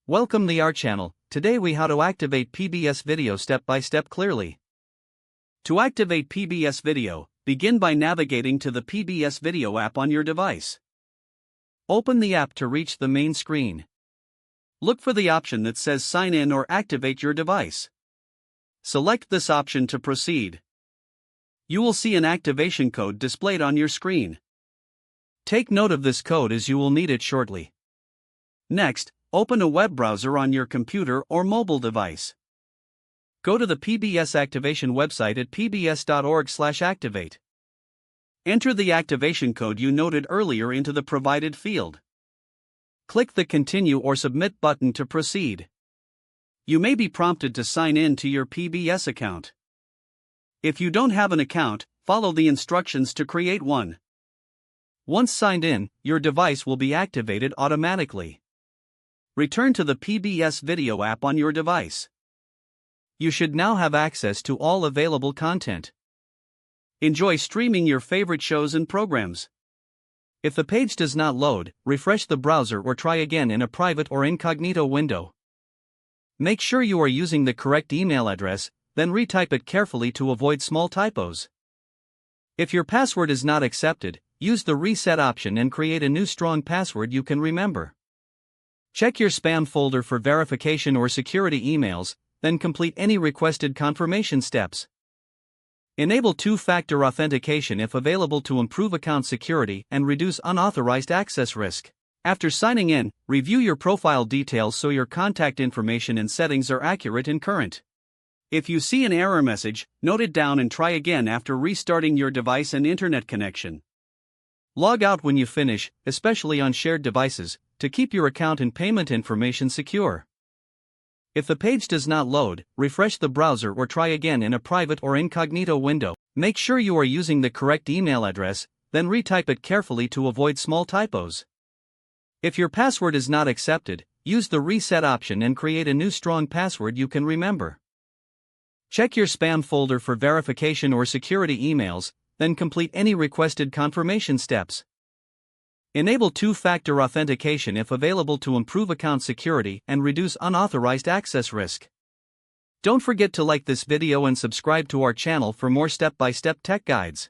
Welcome to our channel. Today we how to activate PBS video step by step clearly. To activate PBS video, begin by navigating to the PBS video app on your device. Open the app to reach the main screen. Look for the option that says sign in or activate your device. Select this option to proceed. You will see an activation code displayed on your screen. Take note of this code as you will need it shortly. Next, open a web browser on your computer or mobile device. Go to the PBS activation website at pbs.org/activate. Enter the activation code you noted earlier into the provided field. Click the Continue or Submit button to proceed. You may be prompted to sign in to your PBS account. If you don't have an account, follow the instructions to create one. Once signed in, your device will be activated automatically. Return to the PBS video app on your device. You should now have access to all available content. Enjoy streaming your favorite shows and programs. If the page does not load, refresh the browser or try again in a private or incognito window. Make sure you are using the correct email address, then retype it carefully to avoid small typos. If your password is not accepted, use the reset option and create a new strong password you can remember. Check your spam folder for verification or security emails, then complete any requested confirmation steps. Enable two-factor authentication if available to improve account security and reduce unauthorized access risk. After signing in, review your profile details so your contact information and settings are accurate and current. If you see an error message, note it down and try again after restarting your device and internet connection. Log out when you finish, especially on shared devices, to keep your account and payment information secure. If the page does not load, refresh the browser or try again in a private or incognito window. Make sure you are using the correct email address, then retype it carefully to avoid small typos. If your password is not accepted, use the reset option and create a new strong password you can remember. Check your spam folder for verification or security emails, then complete any requested confirmation steps. Enable two-factor authentication if available to improve account security and reduce unauthorized access risk. Don't forget to like this video and subscribe to our channel for more step-by-step tech guides.